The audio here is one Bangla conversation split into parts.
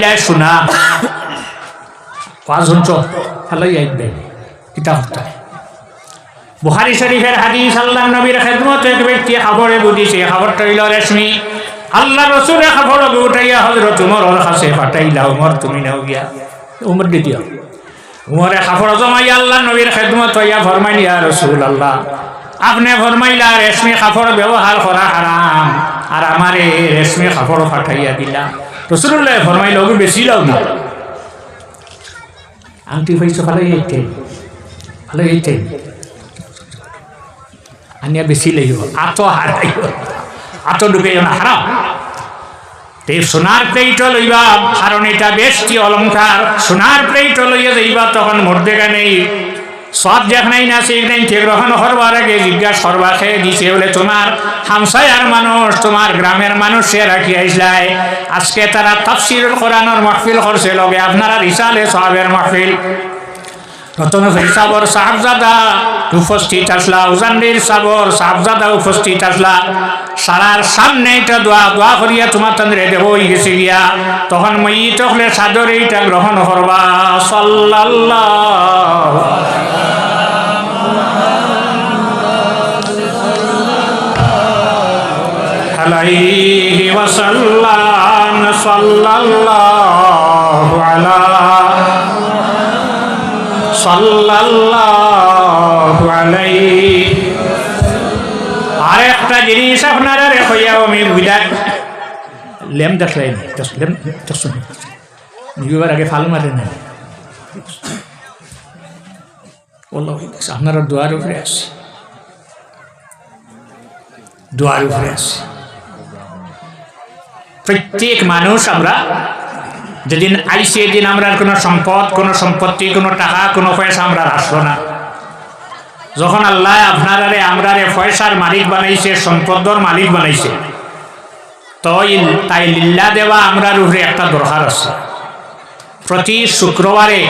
ফাটাইলাই শোনা ওয়াজ শুনছ ফালাই আইবে কিতাব হতায় বুখারী শরীফের হাদিস আল্লাহর নবীর খেদমতে এক ব্যক্তি খবরে বুঝিছে খবরটা হইল রেশমি আল্লাহ রসুলের খবর উঠাইয়া হযরত উমরের কাছে পাঠাইলা উমর তুমি নাও গিয়া উমর দিদিয়া উমরে খবর জমাইয়া আল্লাহর নবীর খেদমত হইয়া ফরমাইল ইয়া রাসূলুল্লাহ আপনি ফরমাইলা রেশমি কাপড় ব্যবহার করা হারাম আর আমারে রেশমি কাপড় পাঠাইয়া দিলা রাসূলুল্লাহ ফরমাইল ওগু বেশি লাও না আংটি পয়সা ভালো এইতে আনিয়া বেশি লাগিব আতো হারাইব আতো ঢুকে না হারাম তে সোনার প্লেট লইবা কারণ এটা বেশি অলংকার সোনার প্লেট লইয়া যাইবা তখন মর্দেগা নেই সব যেখানেই না সেখানেই ঠিক গ্রহণ করবার আগে জিজ্ঞাসা করবা খেয়ে দিছে বলে তোমার হামসায়ার মানুষ তোমার গ্রামের মানুষ সে রাখি আইসলাই আজকে তারা তাফসীরুল কোরআনের মাহফিল করছে লগে আপনারা রিসালে সাহাবের মাহফিল প্রথমে সাবর সাহাবজাদা উপস্থিত আসলা উজানবীর সাবর সাহাবজাদা উপস্থিত আসলা সারার সামনে এটা দোয়া করিয়া তোমার তন্দ্রে দেব হয়ে গেছে গিয়া তখন মই তখলে সাদর এইটা গ্রহণ করবা সাল্লাল্লাহু আলাইহি ওয়াসাল্লাম সাল্লাল্লাহু আলা সাল্লাল্লাহু আলাইহি আরেকটা জিনিস আপনারা হইয়া আমি বুঝলাম লেম দেখলাই লেম দেখুন নিবার আগে ফাল মারে না আপনারা দোয়ার উপরে আসে দোয়ার উপরে আসে প্রত্যেক মানুষ আমরা যেদিন আইসি এদিন আমরা কোনো সম্পদ কোনো সম্পত্তি কোনো টাকা কোনো পয়সা আমরা আসলো না যখন আল্লাহ আপনারে আমরারে পয়সার মালিক বানাইছে সম্পদর মালিক বানাইছে তো তাই লিল্লাহ দেওয়া আমরার উপরে একটা দরকার আছে প্রতি শুক্রবারে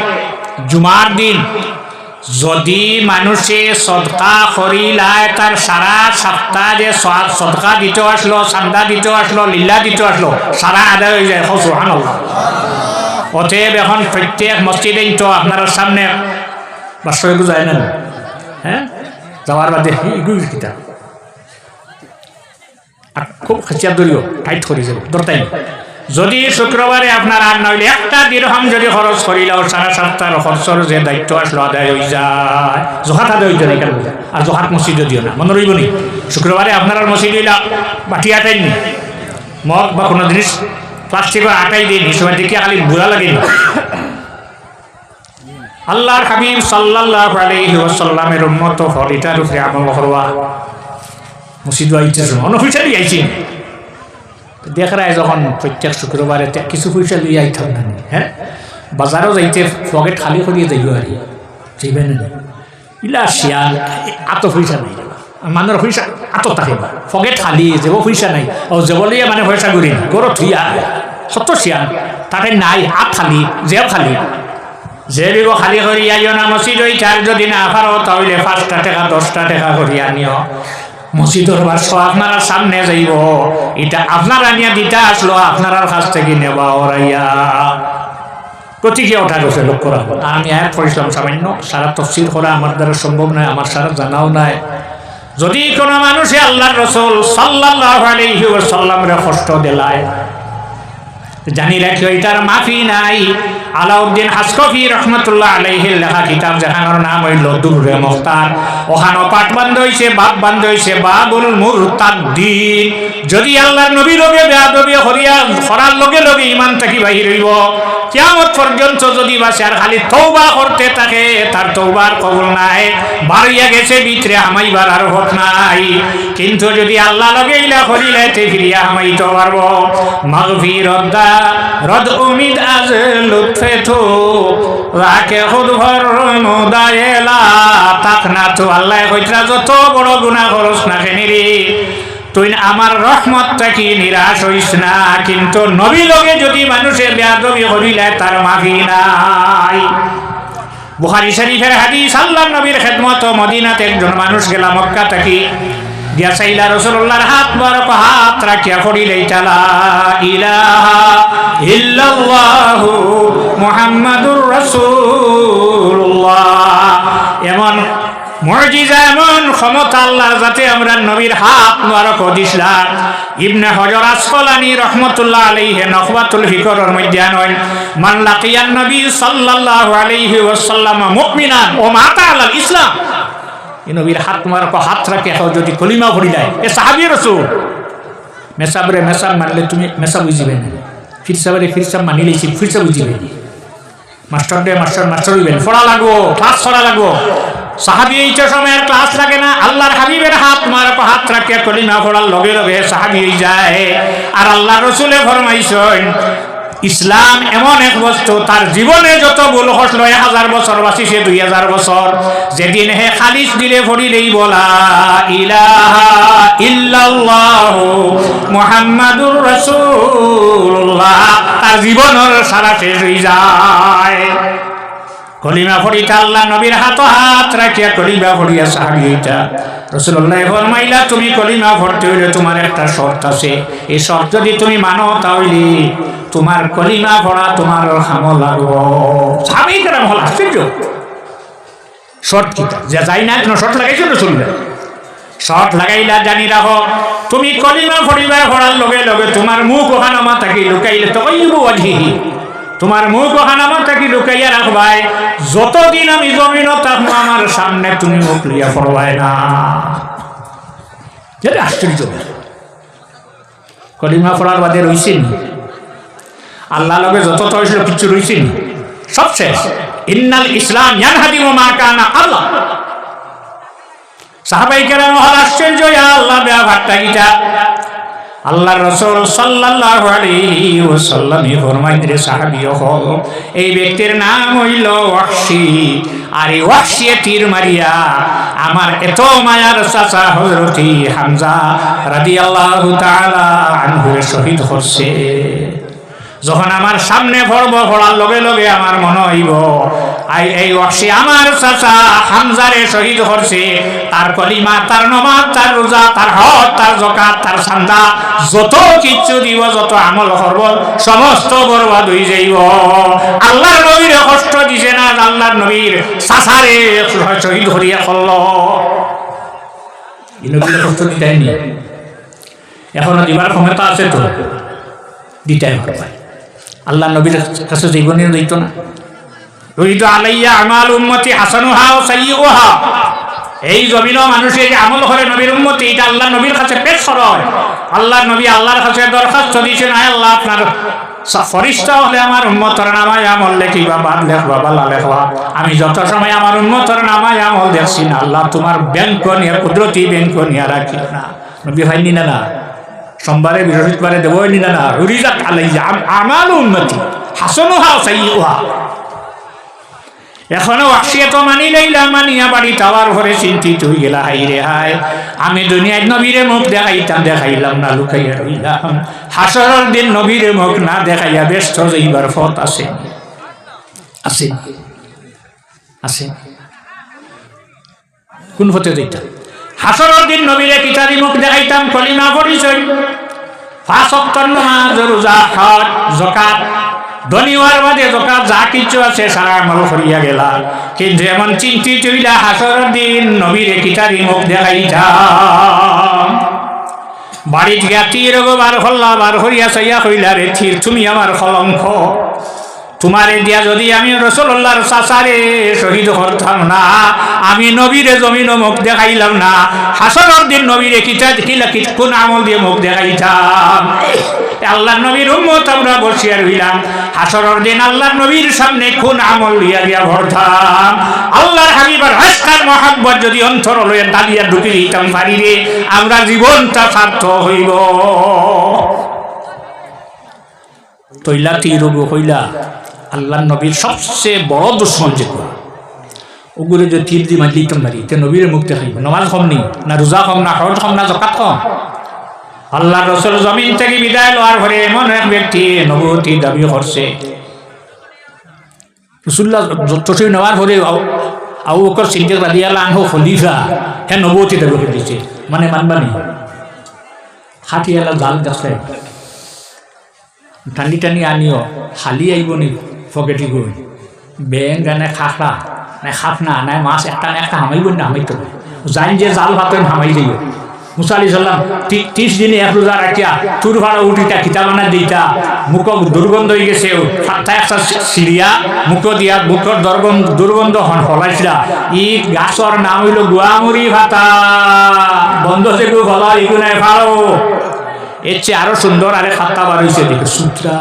জুমার দিন যদি মানুষে সদকা করিলায় তার সারা সপ্তাহ যে সদকা দিতে আসলো চান্দা দিতে আসলো লিল্লাহ দিতে আসলো সারা আদায় হয়ে যায় সুবহানাল্লাহ অতএব এখন প্রত্যেক মসজিদেই তো আপনার সামনে বাস্তবে যায় না হ্যাঁ যাওয়ার বাদে কিতাব খুব খেঁচিয়া দলীয় টাইট করে যাব দরতাই যদি শুক্রবারে আপনার আর নইলে একটা দিরহাম যদি খরচ করিলেও সারা সপ্তাহের খরচর যে দায়িত্ব আসলো আদায় হয়ে যায় জহাত আদায় হয়ে যায় কেন আর জহাত মসজিদে দিও না মনে রইব নি শুক্রবারে আপনার মসজিদ হইলা বাটি আটাই নি মগ বা কোনো জিনিস প্লাস্টিকের আটাই দিন হিসেবে দেখে খালি বুড়া লাগে না আল্লাহর হাবিব সাল্লাল্লাহু আলাইহি ওয়াসাল্লামের উম্মত হরিটার উপরে আমল করবা মসজিদ আইতেছে অনফিশিয়ালি আইছি দেখ রায় যখন প্রত্যেক শুক্রবারে কিছু পয়সা লিয়ে আইতাম না হ্যাঁ বাজারও যাইতে পকেট খালি করিয়ে যাইব আর যাইবেন না ইলা শিয়াল এত পয়সা নাই মানুষ পয়সা এত থাকিবা পকেট খালি যাব পয়সা নাই ও যাবলিয়ে মানে পয়সা করি না গরো থুইয়া সত্য শিয়াল তাতে নাই হাত খালি জেব খালি যে বিব খালি করি আইও না মসজিদ ওই চার যদি না পারো তাহলে 5টা টাকা 10টা টাকা করি আনিও মসজিদের বাস আপনারা সামনে যাইব এটা আপনারা নিয়ে দিতে আসলো আপনার কাছ থেকে নেবা ওরাইয়া প্রতীকে ওঠা গেছে লক্ষ্য রাখবো আমি আয়াত পড়ছিলাম সামান্য সারা তফসির করা আমার দ্বারা সম্ভব নয় আমার সারা জানাও নাই যদি কোনো মানুষে আল্লাহর রাসূল সাল্লাল্লাহু আলাইহি ওয়াসাল্লামের কষ্ট দিলায় জানি রাখি এটার মাফি নাই আলাউদ্দিন হাসকফি রহমতুল্লাহ আলাইহির লেখা কিতাব যেখানোর নাম হইল দুররে মুখতার ওখানো পাঠ বন্ধ হইছে বাপ বন্ধ হইছে বাবুল মুরতাদ্দিন যদি আল্লাহর নবী লগে বেয়াদবি করিয়া করার লগে লগে ঈমান থেকে বাহির হইব কিয়ামত পর্যন্ত যদি বাসে আর খালি তওবা করতে থাকে তার তওবার কবুল নাই বাড়িয়া গেছে ভিতরে আমাইবার আর হত নাই কিন্তু যদি আল্লাহ লগে ইলা করিলে তে ফিরিয়া আমাইতে পারবো মাগফিরাত দা রদ উমিদ আজ লুৎফে তো রাকে খুদ ভর মুদায়েলা তাক না তো আল্লাহ কইরা যত বড় গুনাহ করছ না কেনিরি তুই আমার রহমতটা কি নিরাশ হইস না কিন্তু নবী লগে যদি মানুষে বেয়াদবি করিলে তার মাফি নাই বুখারী শরীফের হাদিস আল্লাহর নবীর খিদমত মদিনাতে একজন মানুষ গেল মক্কা থেকে দিয়া চাইলা রাসূলুল্লাহর হাত মুবারক হাত রাখিয়া পড়িলেই লা ইলাহা ইল্লাল্লাহু মুহাম্মাদুর রাসূলুল্লাহ। এমন মুজিজা, এমন ক্ষমতা আল্লাহর যাতে আমরা নবীর হাত মুবারক দিছলা। ইবনে হজর আসকালানী রাহমাতুল্লাহ আলাইহি নখবাতুল ফিকরের মধ্যে আনেন, মান লাকিয়ান নবী সাল্লাল্লাহু আলাইহি ওয়াসাল্লাম মুমিনান ও মাতা আলাল ইসলাম। এই নবীর হাত মুবারক হাত রাখে যদি কলিমা পড়ি যায়, এ সাহাবী রাসূল। মেসাবরে মেসাব মানলে তুমি মেসাব বুঝিবে না, ফিরসাবরে ফিরসাব মানিলে ফিরসাব বুঝিবে। মাস্টার ডে মাস্টার মাস্টার হইবেন, পড়া লাগবো, ক্লাস করা লাগবো। সাহাবী এই সময়ের ক্লাস লাগে না, আল্লাহর হাবিবের হাত মুবারক হাত রাখিয়া কলিমা পড়ার লগে লগে সাহাবী হয়ে যায়। আর আল্লাহ রসুলে ফরমাইছেন ইসলাম এমন এক বস্তু, তার জীবনে যত ভুল হসল 1000 বছর বাঁচিছে 2000 বছর, যেদিন হে খালিস দিলে পড়িলেই বলা ইলাহা ইল্লাল্লাহু মুহাম্মাদুর রাসূলুল্লাহ, তার জীবনের সারা শেষ হয়ে যায়। কলিমা পড়িতা আল্লাহ নবীর হাত রাখিয়া কলিমা পড়িয়া সাহাবী হইতা। রাসূলুল্লাহ ফরমাইলা তুমি কলিমা পড়তে হইলে তোমার একটা শর্ত আছে, এই শর্ত যদি তুমি মানো তাহলে তোমার কলিমা পড়া তোমার হামল লাগবো। সাহাবী কেরাম হল আশ্চর্য, শর্ত কি যে যাই না কোনো শর্ত লাগাইছো রাসূলুল্লাহ? শর্ত লাগাইলা জানি রাখো, তুমি কলিমা পড়িবা পড়ার লগে লগে তোমার মুখ ওখানে মাথাকে লুকাইলে তাকাইবু ওয়াজহিহি, তোমার মুখ ওখানে মাথাকে লুকাইয়া রাখবাই। যতদিন আমি জমিনও থাকবো আমার সামনে তুমি মুখ লিয়া পড়বাই না। যেটা আশ্চর্য, কলিমা পড়ার বাদে রইছেন আল্লাহ লগে যত হয়েছিল কিছু রইছেন, সব শেষ। ইন্নাল ইসলাম ইয়ানহাদিমু মা কানা আল্লাহ। সাহাবায়ে কেরাম হল আশ্চর্য, আল্লাহ ব্যাপারটা কিটা? আল্লাহ রাসূল সাল্লাল্লাহু আলাইহি ওয়াসাল্লাম ফরমাইলেন সাহাবী হল এই ব্যক্তির নাম হইল ওয়াহশী। আর এই ওয়াহশী তীর মারিয়া আমার এত মায়ার চাচা হযরত হামজা রাদিয়াল্লাহু তাআলা আনহু শহীদ হচ্ছে। যখন আমার সামনে পড়ব, পড়ার লগে লগে আমার মনে হইব এই ওয়াহশী আমার চাচা হামজারে শহীদ করছে। তার কলিমা, তার নামাজ, তার রোজা, তার হজ, তার যাকাত, তার সান্দা, যত কিছু দিব, যত আমল করব সমস্ত বরবাদ হয়ে যাইব। আল্লাহর নবীর কষ্ট দিছে না, আল্লাহর নবীর চাচারে শহীদ করিয়া করল। এই নবীর কষ্ট দিতেনি, এখনো দিবার ক্ষমতা আছে তো দিতেই হবে। আল্লাহ নবীর কাছে জীবনে দিত না। রুইদু আলাইয়া আমাল উম্মতি হাসানুহা ওয়া সাইয়্যুহা। এই জমিনও মানুষের যে আমল করে নবীর উম্মতি, এটা আল্লাহ নবীর কাছে পেশ হয়। আল্লাহ নবী আল্লাহর কাছে দরখাস্ত দিয়েছেন, আয় আল্লাহ আপনার ফরিস্তা হলে আমার উম্মতের নামায় আমল লেখিবা, বাদ লেখবা, বালা লেখবা। আমি যত সময় আমার উম্মতের নামায় আমল দেখছি না, আল্লাহ তোমার ব্যাংক নিয়ে কুদরতি ব্যাংক নিয়ে রাখি না। নবী হয়নি না, সোমবারে বৃহস্পতিবারে দেবই নি না। রিজাত আলাইয়া আমাল উম্মতি হাসানুহা ওয়া সাইয়্যুহা। এখনো ওয়াহশিয়ত মানি লইলা, মানিয়া বাড়ি তাওয়ার ঘরে চিন্তিত হয়ে গেলা, হাই রে হাই আমি দুনিয়ায় নবীরে মুখ দেখাইতাম, দেখাইলাম না, লুকাইয়া রইলাম। হাসরের দিন নবীরে মুখ না দেখাইয়া ব্যস্ত যাইবার পথ আছে আছে আছে কোন পথে যাইতাম? হাসরের দিন নবীরে কিতারি মুখ দেখাইতাম, কলিমা পড়িছই, 5 ওয়াক্ত নামাজ, রোজা, হজ, যাকাত, দুনিয়ার মধ্যে যাকাত যা কিছু আছে সারা আমল করিয়া গেলা। কিন্তু এমন চিন্তিত হইলা হাসরের দিন নবীরে কিতারি মুখ দেখাইতাম। বাড়ি গিয়া তীর বার হল্লা, বার হইয়া চাইয়া কইলা, রে তীর তুমি আমার কলঙ্ক, তোমারে দিয়া যদি আমি রাসূলুল্লাহর চাচারে শহীদ করতাম না, আমি নবীরে জমিন মুখ দেখাইলাম না, হাসরের দিন নবীরে কোন আমল দিয়ে মুখ দেখাইতাম? আল্লাহর নবীর উম্মত আমরা বসিয়া রইলাম, হাসরের দিন আল্লাহর নবীর সামনে কোন আমল দিয়া দিয়া ভরতাম? আল্লাহর হাবিবের আশকার মহব্বত যদি অন্তর লইয়া দাঁড়িয়ে ঢুকে দিতাম বাড়িরে, আমরা জীবনটা সার্থক হইব। তৈলা তীর হইলা আল্লাহর নবীর সবচেয়ে বড় দুশ্মন যেগুলো, ওগুলো যে তীর দিয়ে মারি দিতাম বাড়ি, তে নবীর মুখ দেখাইব। নামাজ কম নেই, না রোজা কম, না হজ কম, না যাকাত কম। আল্লাহ রাসূল জমিন থেকে বিদায় লওয়ার পরে এমন এক ব্যক্তি নবুয়তি দাবি করছে। রাসূলুল্লাহ যতটুকু নেওয়ার পরে আবু বকর সিদ্দিক রাদিয়াল্লাহু আনহু খলিফা, হ্যাঁ নবুয়তি দাবি করেছে। মানে মানবানি হাটিয়ালা জাল গাছে টানি টানি আনিও হালি আইব নি পকেটি গই বেং গানে খাখরা নাই খাফনা নাই মাছ একটা না একটা হামাইব না হামাইতো যাই যে জাল ভাতেন হামাই যাইব মুসা আলাইহিস সালাম 30 দিনে 1 রোজা রাখিয়া চুর ভাড়া উঠিটা কিতাব বানা দিতা মুখ দুর্গন্ধ হয়ে গেছে সাতটা একটা সিরিয়া মুখ দিয়া মুখর দুর্গন্ধ হলাইছিলা ই গাছর নাম হইল গুয়ামুড়ি ভাতা বন্ধ যেগু হলা ইগু নাই ভালো এর চেয়ে আরো সুন্দর আরে খাত্তা বার হয়েছে দেখে সুত্রা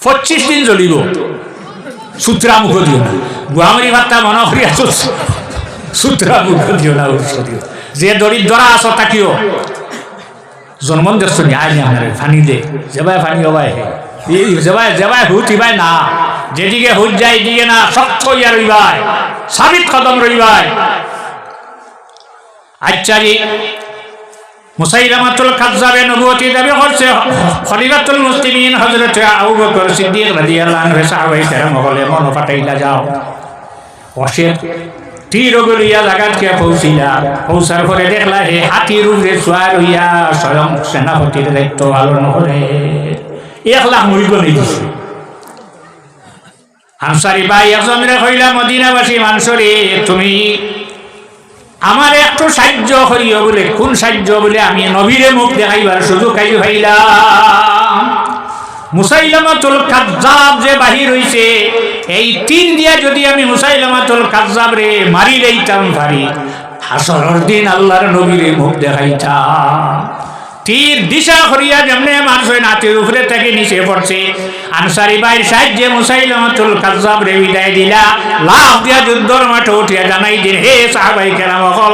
25 দিন জ্বলিব সূত্রা মুখ দিও না গুয়ামুড়ি ভাতটা মনে করিয়া সূত্রা মুখ দিও না দিও যে দরিদ্রা আস তাকিও জন্মন দেখছো নি আইনি আমার ফানি দে যেবাই ফানি হবাই যেবাই যেবাই হুত ইবাই না যেদিকে হুত যায় এদিকে না শক্ত ইয়া রইবাই সাবিত কদম রইবাই আচ্ছারি মুসাইলামাতুল কাযযাবে নবুয়তি দাবি করছে খলিফাতুল মুসলিমিন হযরত আবু বকর সিদ্দিক রাদিয়াল্লাহু আনহু সাহাবায়ে কেরাম হলে মন ফাটাইলা যাও অশের তীর গলিয়া জায়গাতে পৌঁছার পরে দেখলা হে হাতির উপরে সোয়ার হইয়া স্বয়ং সেনাপতির দায়িত্ব পালন করে 1 লাখ মুরিদ নিয়ে দিছে আনসারী ভাই একজনরে কইলা মদিনাবাসী মানুষরে তুমি আমার একটু সাহায্য করিও বলে কোন সাহায্য বলে আমি নবীরে মুখ দেখাইবার সুযোগ পাইলাম মুসাইলামাতুল কাযযাব যে বাহির হইছে এই তিন দিয়া যদি আমি মুসাইলামাতুল কাযযাব রে মারি লইতাম পারি হাসরের দিন আল্লাহর নবীরে মুখ দেখাইতাম তীর দিশা করিয়া যেমনে মানুষের নাতির উপরে থেকে নিচে পড়ছে আনসারী ভাইয়ের সাহায্যে মুসাইলামাতুল কাযযাব রে বিদায় দিলা লাভ দিয়া যুদ্ধর মাঠে উঠিয়া জানাই দিন হে সাহাবায়ে কেরাম সকল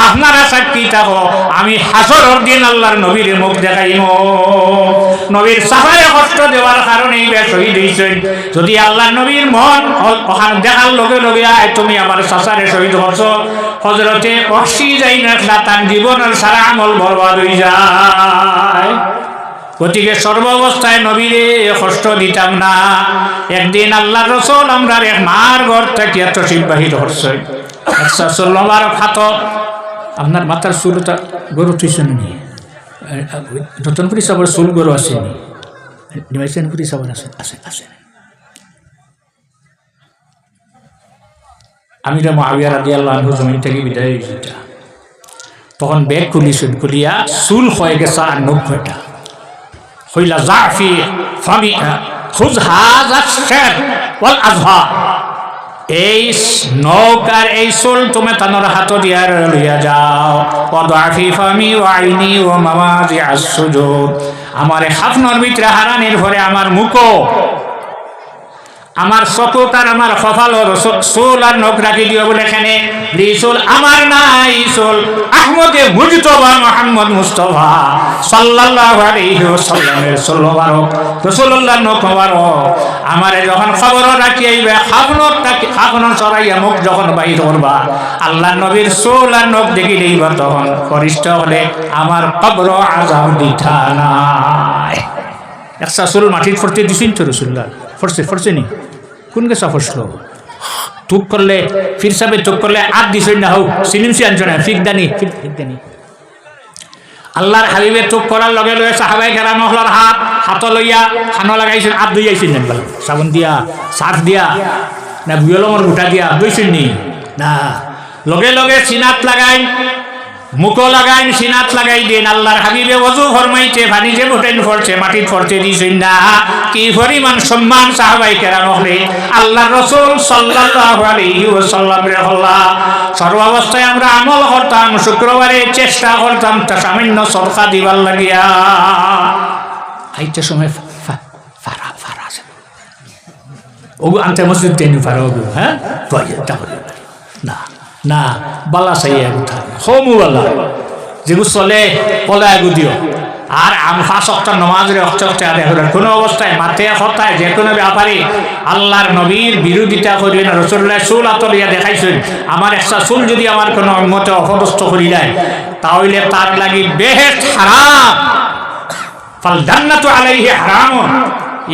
আপনারা সাক্ষী থাকো আমি হাসরের দিন আল্লাহর নবীর মুখ দেখাইম নবীর সাহাবায়ে কষ্ট দেওয়ার কারণে শহীদ হইছেন যদি আল্লাহর নবীর মন ওখানে দেখার লগে লগে আয় তুমি আমার চাচারে শহীদ করছো হযরতে ওয়াহশী যাই না তার জীবনের সারা আমল বরবাদ হয়ে যায় গতিকে সর্বাবস্থায় নবীরে কষ্ট দিতাম না একদিন আল্লাহর রাসূল আমরা এক মার ঘর থেকে তশরিফ বাহির করছেন আচ্ছা সাল্লাল্লাহু আলাইহি আপনার মাথার চুলটা গরু তুইছেন নি রতনপুরি সাবর চুল গরু আছে নি নিমাইছেনপুরি সাবর আছে আছে আছে আমিরা মুআবিয়া রাদিয়াল্লাহু আনহু জমিন থেকে বিদায় হয়েছে তখন ব্যাগ খুলিছেন খুলিয়া চুল হয়ে গেছে 90টা হইলা জাফি ফামি খুজ হাযা শার ওয়াল আযহা এই নৌকার এই চুল তুমি তানোর হাত দিয়া লইয়া যাও ওয়াদাফি ফামি ওয়া আইনি ওয়া মাওয়াজিআস সুজুদ আমার হাফনর ভিতরে হারানির পরে আমার মুখো আমার চকুটার আমার কপালর চুল আর নখ রাখি দিও বলে এখানে চুল আমার নাই চুল আহমদে মুজতবা মুহাম্মদ মুস্তাফা সাল্লাল্লাহু আলাইহি ওয়াসাল্লামের চুল মুবারক রাসূলুল্লাহর নখ মুবারক আমারে যখন খবর রাখি আইবে খাবনর সরাইয়া মুখ যখন বাইর করবা আল্লাহর নবীর চুল আর নখ দেখি দেইবা তখন ফরিস্তা হলে আমার কবর আযাব দিতা নাই একটা চুল মাটির ফরতে দিছেন তো রাসূলুল্লাহ ফরছে নি কোন গেছা ফসলো তুক করলে ফির সাবে তুক করলে আট দিছই না হোক সিলিমসি আনছো না ফিকদানি আল্লাহর হাবিবে তুক করার লগে লগে সাহাবায়ে কেরাম হলার হাত লইয়া খানো লাগাইছেন আট দুই আইছেন না সাবন দিয়া সার্ফ দিয়া না বুয়লমর গুটা দিয়া দুইছেন নি না লগে লগে সিনাত লাগাই মুখো লাগাইন সিনাত লাগাই দেন আল্লাহর হাবিবে ওযু ফরমাইতে পানি যে বটেন পড়ছে মাটির পড়তে দিছেন না কি পরিমাণ সম্মান সাহাবায়ে কেরাম হলে আল্লাহর রাসূল সাল্লাল্লাহু আলাইহি ওয়াসাল্লামের হল্লা সর্বাবস্থায় আমরা আমল করতাম শুক্রবারে চেষ্টা করতাম তা সামান্য সদকা দিবার লাগিয়া আইতে সময় ফারা আছে ও আনতে মসজিদ তেন ফারা হ্যাঁ তোয়াইটা না না বালা চাইয়া উঠা হমুবালা যেগুলো চলে পলা আগু দিও আর আম 5 ওয়াক্ত নামাজের অক্ষরটা আদায় করার কোনো অবস্থায় মাঠে হতায় যে কোনো ব্যাপারে আল্লাহর নবীর বিরোধিতা করিবেন রাসূলুল্লাহ চুল আতলিয়া দেখাইছেন আমার একটা চুল যদি আমার কোনো উম্মতে অপদস্থ করি যায় তাহলে তার লাগি বেহেশত হারাম ফাল জান্নাতু আলাইহি হারাম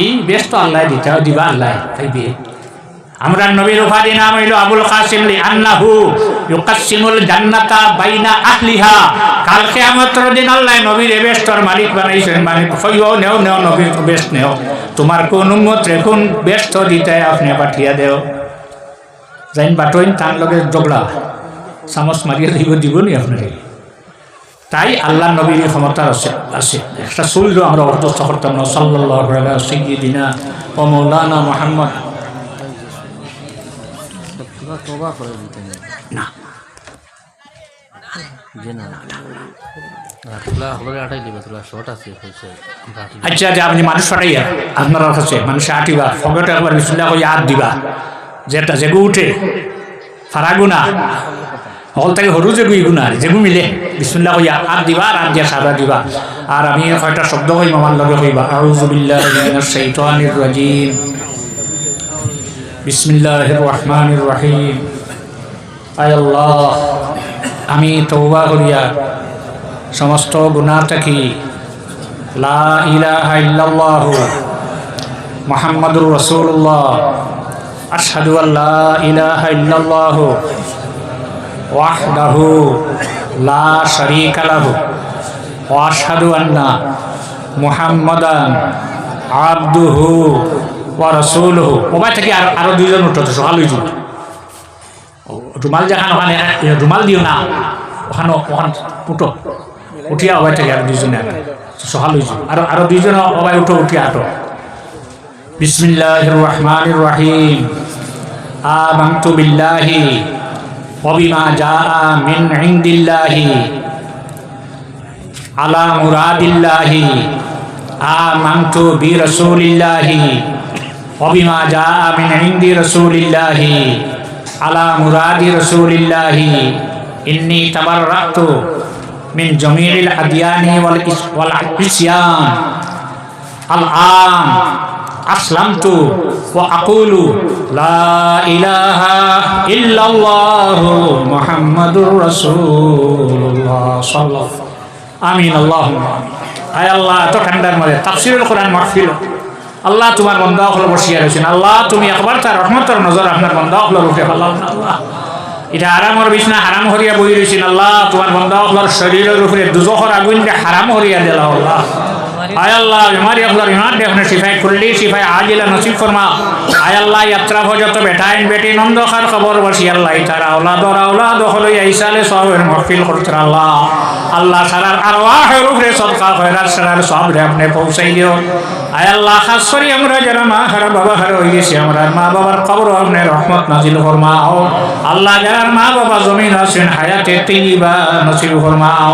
এই বেহেশত আল্লাহ দিবা আল্লাহ পাইবে আমরা নবীর উপাধি নাম হইল আবুল কাসিম লিআন্নাহু ইউকাসসিমুল জান্নাতা বাইনা আহলিহা। কাল কিয়ামতের দিন আল্লাহ নবীর বেশর মালিক বানাইছেন, মানে কইও নেও নেও নবীর বেশ নেও, তোমার কোন উম্মত রে কোন বেশত দিতে আপনি পাঠিয়ে দেও। যাইন বাটইন তার লগে জগড়া চামচ মারিয়ে দিবনি আপনাকে। তাই আল্লাহ নবীর ক্ষমতা আছে। একটা চুল আমরা অর্থস্থ করতাম না। সাল্লাল্লাহু আলা সাইয়্যিদিনা ওয়া মাওলানা মুহাম্মদ না আচ্ছা যে আপনি মানুষ ফাটাইয়া আপনার কাছে মানুষ আটিবা ফগটে একবার বিসমিল্লাহ কইয়া হাত দিবা, যেটা যেগু উঠে ফারাগুনা হল থেকে সরু যেগু ইগুনা যেগু মিলে বিসমিল্লাহ কইয়া হাত দিবা আর হাত দিয়া সাদা দিবা। আর আমি কয়টা শব্দ কইম আমার লগে কইবা, আউযু বিল্লাহি মিনাশ শাইতানির রাজিম, বিসমিল্লাহির রহমানির রহিম। আয় আল্লাহ, আমি তওবা করিয়া সমস্ত গুনাহ থেকে লা ইলাহা ইল্লাল্লাহ মুহাম্মাদুর রাসূলুল্লাহ আশহাদু আল্লা ইলাহা ইল্লাল্লাহ ওয়াহদাহু লা শারীকা লাহু ওয়া আশহাদু আন্না মুহাম্মাদান আবদুহু ওয়া রাসূলুহু। ওবাই থেকে আরো দুইজন উঠতে সকাল হইল, রুমাল যেখানে ওখানে রুমাল দিও না, ওখানে উঠো উঠিয়া ওবাই থেকে আর দুইজনে সকাল হইল, আরো দুইজন ওবাই উঠো উঠিয়া আটো। বিসমিল্লাহির রহমানির রহিম, আমানতু বিল্লাহি ওয়া বিমা জাআ মিন ইনদিল্লাহি আলা মুরাদিল্লাহি, আমানতু বিরাসূলিল্লাহি ওয়া বিমা জাআ মিন ইনদি রাসূলিল্লাহি আলা মুরাদি রাসূলিল্লাহি, ইন্নী তাবাররাতু মিন জামিইল আদিয়ানি ওয়াল ইসয়ান, আল আন আসলামতু ওয়া আকুলু লা ইলাহা ইল্লাল্লাহু মুহাম্মাদুর রাসূলুল্লাহ সাল্লাল্লাহু আমিন। আল্লাহুম্মা আমিন। আয় আল্লাহ, এত ঠান্ডার মধ্যে তাফসীরুল কোরআন মাহফিল, আল্লাহ তোমার বান্দা হল বসিয়া রয়েছেন। আল্লাহ তুমি একবার তার রহমতের নজর আপনার বান্দা হল রুখে আল্লাহ, এটা আরামর বিছনা হারাম হরিয়া বই রয়েছেন। আল্লাহ তোমার বান্দা হলর শরীরের উপরে দুজখর আগুন হারাম হরিয়া দিলা। আল্লাহ আয় আল্লাহ, বিমারি আপনার ইমান আপনি শিফাই খুললি শিফাই আজিলা নসিব ফরমা। আয় আল্লাহ, যাত্রা ভজত বেটাইন বেটি নন্দখার খবর বসি আল্লাহ তারা আওলাদ হলই আইসালে সবের মহফিল করতে আল্লাহ। আল্লাহ সারার আরওয়াহের উপরে সদকা খয়রাত সারার সব রে আপনি পৌঁছাই দিও। আয় আল্লাহ, খাস করে আমরা যারা মা হারা বাবা হারা হয়ে গেছি, আমরা মা বাবার কবর আপনি রহমত নাজিল ফরমাও। আল্লাহ যারা মা বাবা জমিন আছেন হায়াতে তিবা নসিব ফরমাও।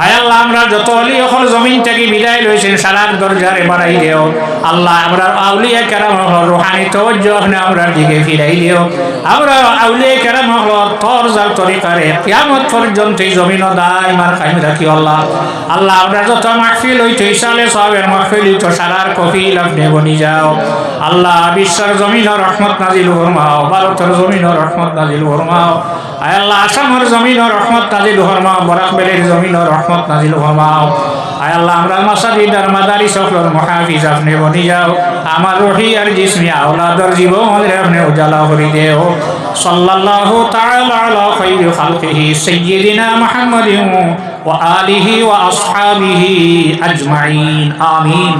আয় আল্লাহ, আমরা যত অলি অকল জমিন থেকে বিদায় লইছেন সারার দরজারে বাড়াই দিও। আল্লাহ আমরা আউলিয়া কেরাম রুহানি তওজ্জু আপনি আমরা দিকে ফিরাই দিও। আমরা আউলিয়া কেরাম তোর যার তরিকারে কিয়ামত পর্যন্ত এই জমিন দাইমার কায়েম রাখি আল্লাহ। আল্লাহ আমরা যত মাহফিল হইতে সালে সবের মাহফিল হইতো সারার কফিল আপনি বনি যাও। আল্লাহ বিশ্বের জমিন রহমত নাজিল ফরমাও, ভারতের জমিন রহমত নাজিল ফরমাও। আয় আল্লাহ, আসামের জমিন রহমত নাজিল ফরমাও, বরাকবেলের জমিন রহমত নাজিল ফরমাও। আয় আল্লাহ, আমরা মাসাজিদ আর মাদারিস সকলের মুহাফিজ আপনি বনি যাও। আমার রুহি আর জিসমি আওলাদর জীবন আপনি উজালা করে দেও। সাল্লাল্লাহু তাআলা আলা খায়রি খালকিহি সাইয়্যিদিনা মুহাম্মাদিন ওয়া আলিহি ওয়া আসহাবিহি আজমাইন। আমিন।